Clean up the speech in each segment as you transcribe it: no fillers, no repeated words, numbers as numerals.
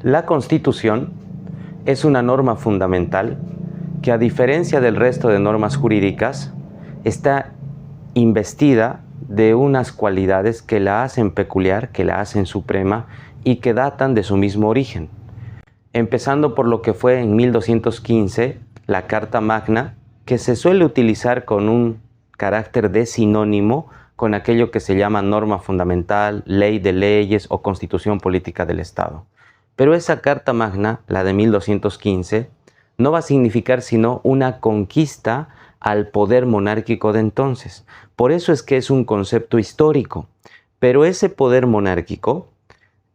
La Constitución es una norma fundamental que, a diferencia del resto de normas jurídicas, está investida de unas cualidades que la hacen peculiar, que la hacen suprema y que datan de su mismo origen. Empezando por lo que fue en 1215 la Carta Magna, que se suele utilizar con un carácter de sinónimo con aquello que se llama norma fundamental, ley de leyes o constitución política del Estado. Pero esa Carta Magna, la de 1215, no va a significar sino una conquista al poder monárquico de entonces. Por eso es que es un concepto histórico. Pero ese poder monárquico,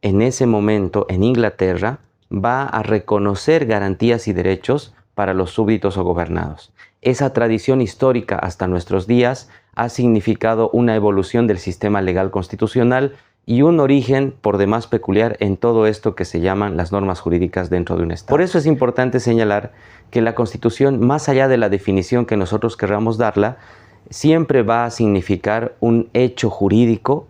en ese momento en Inglaterra, va a reconocer garantías y derechos para los súbditos o gobernados. Esa tradición histórica hasta nuestros días ha significado una evolución del sistema legal constitucional y un origen por demás peculiar en todo esto que se llaman las normas jurídicas dentro de un Estado. Por eso es importante señalar que la Constitución, más allá de la definición que nosotros querramos darla, siempre va a significar un hecho jurídico,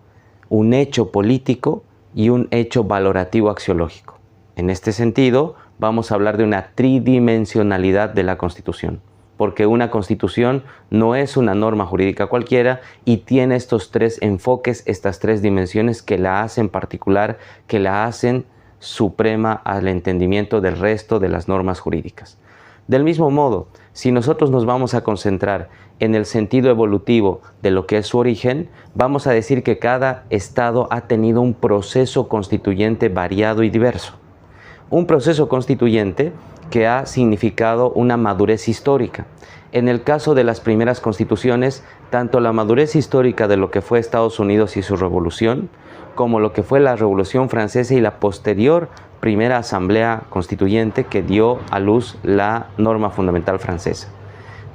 un hecho político y un hecho valorativo axiológico. En este sentido, vamos a hablar de una tridimensionalidad de la Constitución, porque una Constitución no es una norma jurídica cualquiera y tiene estos tres enfoques, estas tres dimensiones que la hacen particular, que la hacen suprema al entendimiento del resto de las normas jurídicas. Del mismo modo, si nosotros nos vamos a concentrar en el sentido evolutivo de lo que es su origen, vamos a decir que cada Estado ha tenido un proceso constituyente variado y diverso. Un proceso constituyente que ha significado una madurez histórica. En el caso de las primeras constituciones, tanto la madurez histórica de lo que fue Estados Unidos y su revolución, como lo que fue la Revolución Francesa y la posterior primera asamblea constituyente que dio a luz la norma fundamental francesa.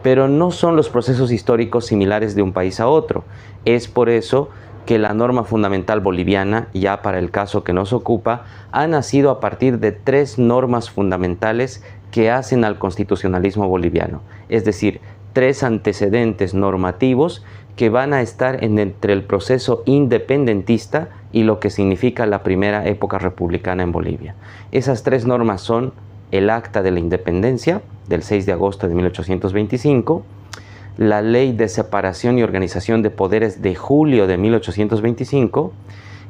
Pero no son los procesos históricos similares de un país a otro. Es por eso que la norma fundamental boliviana, ya para el caso que nos ocupa, ha nacido a partir de tres normas fundamentales que hacen al constitucionalismo boliviano. Es decir, tres antecedentes normativos que van a estar entre el proceso independentista y lo que significa la primera época republicana en Bolivia. Esas tres normas son el Acta de la Independencia, del 6 de agosto de 1825, la Ley de Separación y Organización de Poderes de julio de 1825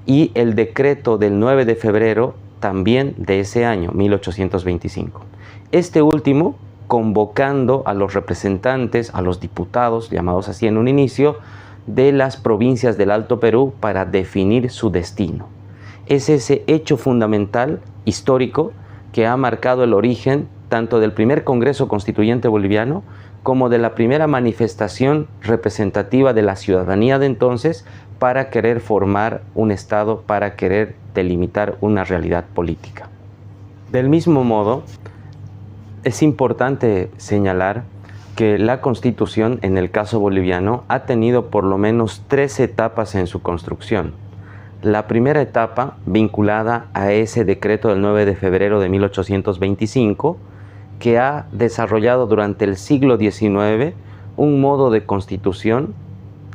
y el decreto del 9 de febrero también de ese año, 1825. Este último convocando a los representantes, a los diputados, llamados así en un inicio, de las provincias del Alto Perú para definir su destino. Es ese hecho fundamental, histórico, que ha marcado el origen tanto del primer Congreso Constituyente Boliviano como de la primera manifestación representativa de la ciudadanía de entonces para querer formar un Estado, para querer delimitar una realidad política. Del mismo modo, es importante señalar que la Constitución, en el caso boliviano, ha tenido por lo menos tres etapas en su construcción. La primera etapa, vinculada a ese decreto del 9 de febrero de 1825, que ha desarrollado durante el siglo XIX un modo de constitución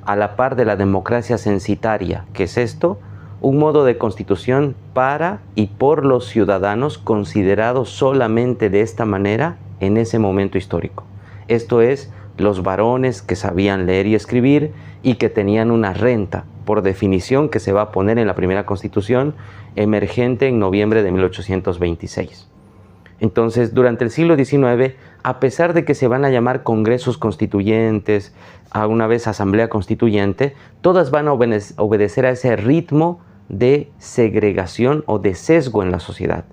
a la par de la democracia censitaria. ¿Qué es esto? Un modo de constitución para y por los ciudadanos, considerado solamente de esta manera en ese momento histórico. Esto es, los varones que sabían leer y escribir y que tenían una renta, por definición, que se va a poner en la primera constitución, emergente en noviembre de 1826. Entonces, durante el siglo XIX, a pesar de que se van a llamar congresos constituyentes, a una vez asamblea constituyente, todas van a obedecer a ese ritmo de segregación o de sesgo en la sociedad.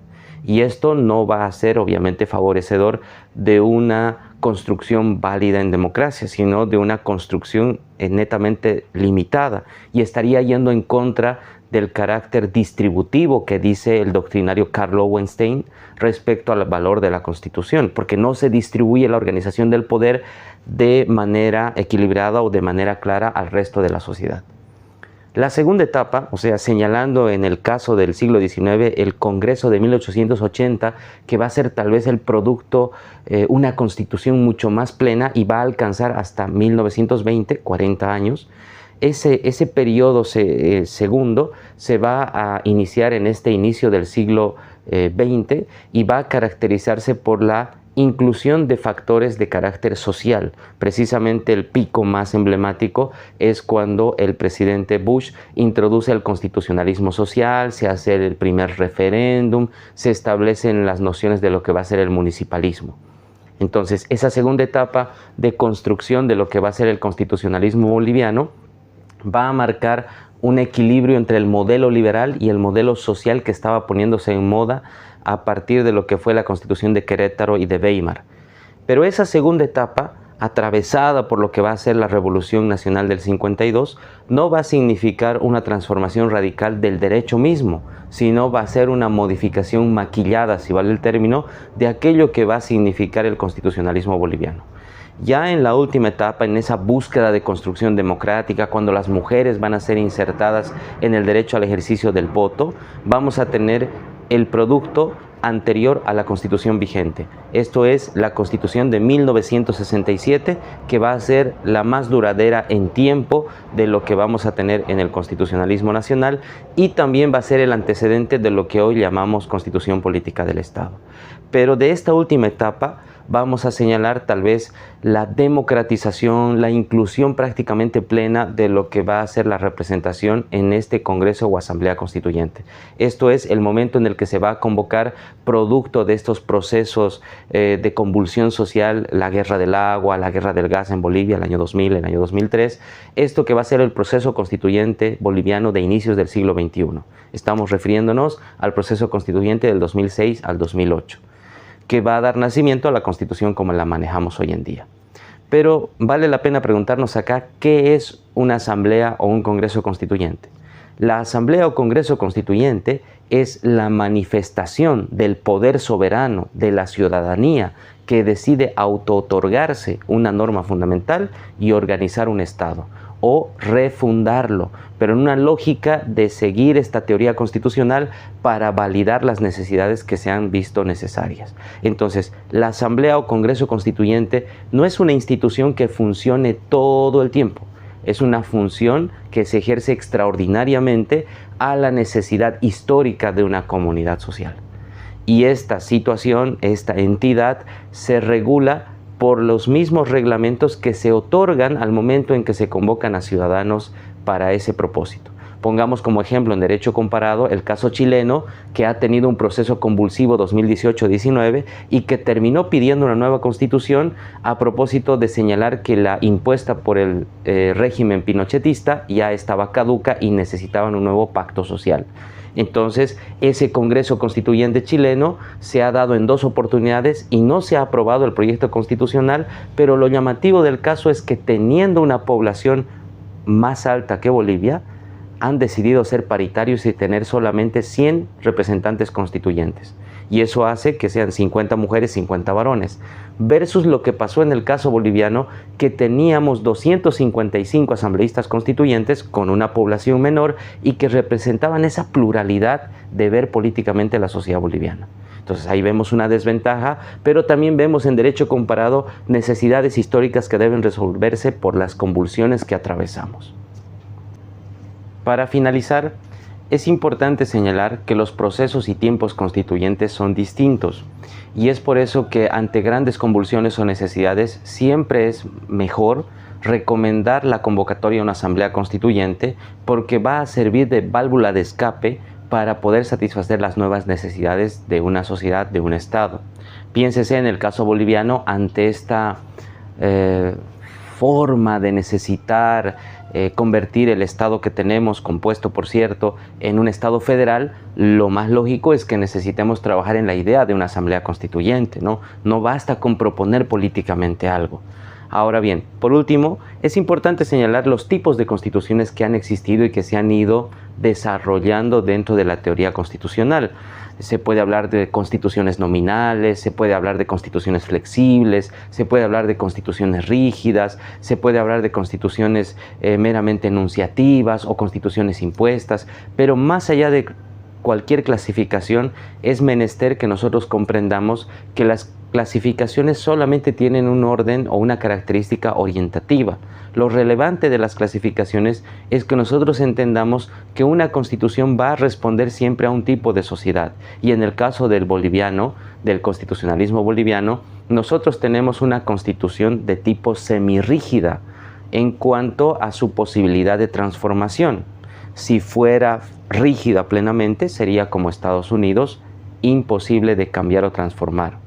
Y esto no va a ser obviamente favorecedor de una construcción válida en democracia, sino de una construcción netamente limitada, y estaría yendo en contra del carácter distributivo que dice el doctrinario Karl Lowenstein respecto al valor de la Constitución, porque no se distribuye la organización del poder de manera equilibrada o de manera clara al resto de la sociedad. La segunda etapa, o sea, señalando en el caso del siglo XIX el Congreso de 1880, que va a ser tal vez el producto, una constitución mucho más plena y va a alcanzar hasta 1920, 40 años, ese periodo segundo se va a iniciar en este inicio del siglo XX y va a caracterizarse por la inclusión de factores de carácter social. Precisamente el pico más emblemático es cuando el presidente Bush introduce el constitucionalismo social, se hace el primer referéndum, se establecen las nociones de lo que va a ser el municipalismo. Entonces, esa segunda etapa de construcción de lo que va a ser el constitucionalismo boliviano va a marcar un equilibrio entre el modelo liberal y el modelo social que estaba poniéndose en moda a partir de lo que fue la Constitución de Querétaro y de Weimar. Pero esa segunda etapa, atravesada por lo que va a ser la Revolución Nacional del 52, no va a significar una transformación radical del derecho mismo, sino va a ser una modificación maquillada, si vale el término, de aquello que va a significar el constitucionalismo boliviano. Ya en la última etapa, en esa búsqueda de construcción democrática, cuando las mujeres van a ser insertadas en el derecho al ejercicio del voto, vamos a tener el producto anterior a la Constitución vigente. Esto es la Constitución de 1967, que va a ser la más duradera en tiempo de lo que vamos a tener en el constitucionalismo nacional, y también va a ser el antecedente de lo que hoy llamamos Constitución Política del Estado. Pero de esta última etapa vamos a señalar tal vez la democratización, la inclusión prácticamente plena de lo que va a ser la representación en este Congreso o Asamblea Constituyente. Esto es el momento en el que se va a convocar, producto de estos procesos de convulsión social, la guerra del agua, la guerra del gas en Bolivia, el año 2000, el año 2003, esto que va a ser el proceso constituyente boliviano de inicios del siglo XXI. Estamos refiriéndonos al proceso constituyente del 2006 al 2008. Que va a dar nacimiento a la Constitución como la manejamos hoy en día. Pero vale la pena preguntarnos acá, ¿qué es una asamblea o un congreso constituyente? La asamblea o congreso constituyente es la manifestación del poder soberano de la ciudadanía que decide auto-otorgarse una norma fundamental y organizar un Estado, o refundarlo, pero en una lógica de seguir esta teoría constitucional para validar las necesidades que se han visto necesarias. Entonces, la Asamblea o Congreso Constituyente no es una institución que funcione todo el tiempo, es una función que se ejerce extraordinariamente a la necesidad histórica de una comunidad social. Y esta situación, esta entidad, se regula por los mismos reglamentos que se otorgan al momento en que se convocan a ciudadanos para ese propósito. Pongamos como ejemplo en derecho comparado el caso chileno, que ha tenido un proceso convulsivo 2018-19 y que terminó pidiendo una nueva constitución a propósito de señalar que la impuesta por el régimen pinochetista ya estaba caduca y necesitaban un nuevo pacto social. Entonces, ese Congreso Constituyente chileno se ha dado en dos oportunidades y no se ha aprobado el proyecto constitucional, pero lo llamativo del caso es que, teniendo una población más alta que Bolivia, han decidido ser paritarios y tener solamente 100 representantes constituyentes. Y eso hace que sean 50 mujeres, 50 varones, versus lo que pasó en el caso boliviano, que teníamos 255 asambleístas constituyentes con una población menor y que representaban esa pluralidad de ver políticamente la sociedad boliviana. Entonces ahí vemos una desventaja, pero también vemos en derecho comparado necesidades históricas que deben resolverse por las convulsiones que atravesamos. Para finalizar, es importante señalar que los procesos y tiempos constituyentes son distintos, y es por eso que ante grandes convulsiones o necesidades siempre es mejor recomendar la convocatoria a una asamblea constituyente, porque va a servir de válvula de escape para poder satisfacer las nuevas necesidades de una sociedad, de un Estado. Piénsese en el caso boliviano, ante esta forma de necesitar convertir el Estado que tenemos, compuesto por cierto, en un Estado federal. Lo más lógico es que necesitemos trabajar en la idea de una asamblea constituyente, ¿no? No basta con proponer políticamente algo. Ahora bien, por último, es importante señalar los tipos de constituciones que han existido y que se han ido desarrollando dentro de la teoría constitucional. Se puede hablar de constituciones nominales, se puede hablar de constituciones flexibles, se puede hablar de constituciones rígidas, se puede hablar de constituciones meramente enunciativas o constituciones impuestas, pero más allá de cualquier clasificación, es menester que nosotros comprendamos que las clasificaciones solamente tienen un orden o una característica orientativa. Lo relevante de las clasificaciones es que nosotros entendamos que una constitución va a responder siempre a un tipo de sociedad. Y en el caso del boliviano, del constitucionalismo boliviano, nosotros tenemos una constitución de tipo semirrígida en cuanto a su posibilidad de transformación. Si fuera rígida plenamente, sería como Estados Unidos, imposible de cambiar o transformar.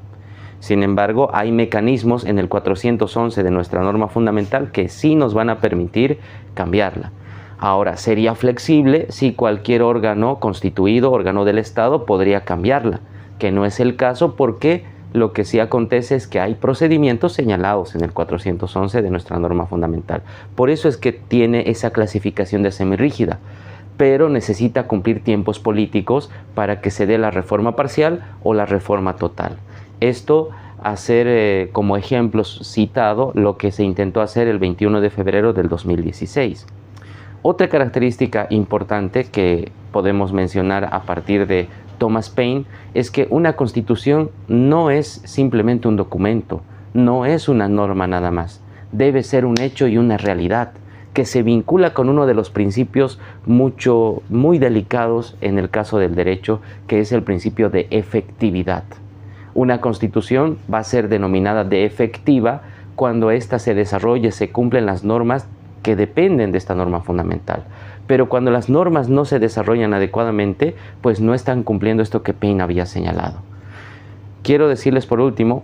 Sin embargo, hay mecanismos en el 411 de nuestra norma fundamental que sí nos van a permitir cambiarla. Ahora, sería flexible si cualquier órgano constituido, órgano del Estado, podría cambiarla, que no es el caso porque lo que sí acontece es que hay procedimientos señalados en el 411 de nuestra norma fundamental. Por eso es que tiene esa clasificación de semirrígida, pero necesita cumplir tiempos políticos para que se dé la reforma parcial o la reforma total. Esto, hacer como ejemplos citado lo que se intentó hacer el 21 de febrero del 2016. Otra característica importante que podemos mencionar a partir de Thomas Paine es que una constitución no es simplemente un documento, no es una norma nada más, debe ser un hecho y una realidad que se vincula con uno de los principios muy delicados en el caso del derecho, que es el principio de efectividad. Una constitución va a ser denominada de efectiva cuando ésta se desarrolle, se cumplen las normas que dependen de esta norma fundamental. Pero cuando las normas no se desarrollan adecuadamente, pues no están cumpliendo esto que Paine había señalado. Quiero decirles por último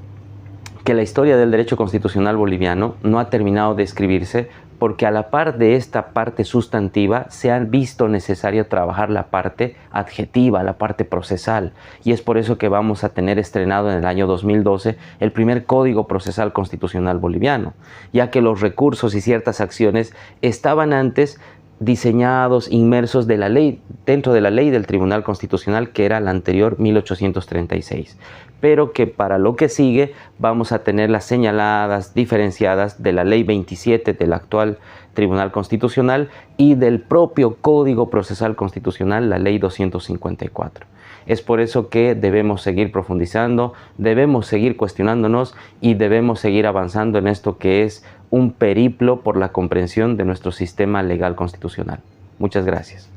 que la historia del derecho constitucional boliviano no ha terminado de escribirse porque a la par de esta parte sustantiva se ha visto necesario trabajar la parte adjetiva, la parte procesal. Y es por eso que vamos a tener estrenado en el año 2012 el primer Código Procesal Constitucional Boliviano, ya que los recursos y ciertas acciones estaban antes diseñados, inmersos de la ley, dentro de la ley del Tribunal Constitucional, que era la anterior 1836, pero que para lo que sigue vamos a tener las señaladas, diferenciadas de la ley 27 del actual Tribunal Constitucional y del propio Código Procesal Constitucional, la ley 254. Es por eso que debemos seguir profundizando, debemos seguir cuestionándonos y debemos seguir avanzando en esto que es un periplo por la comprensión de nuestro sistema legal constitucional. Muchas gracias.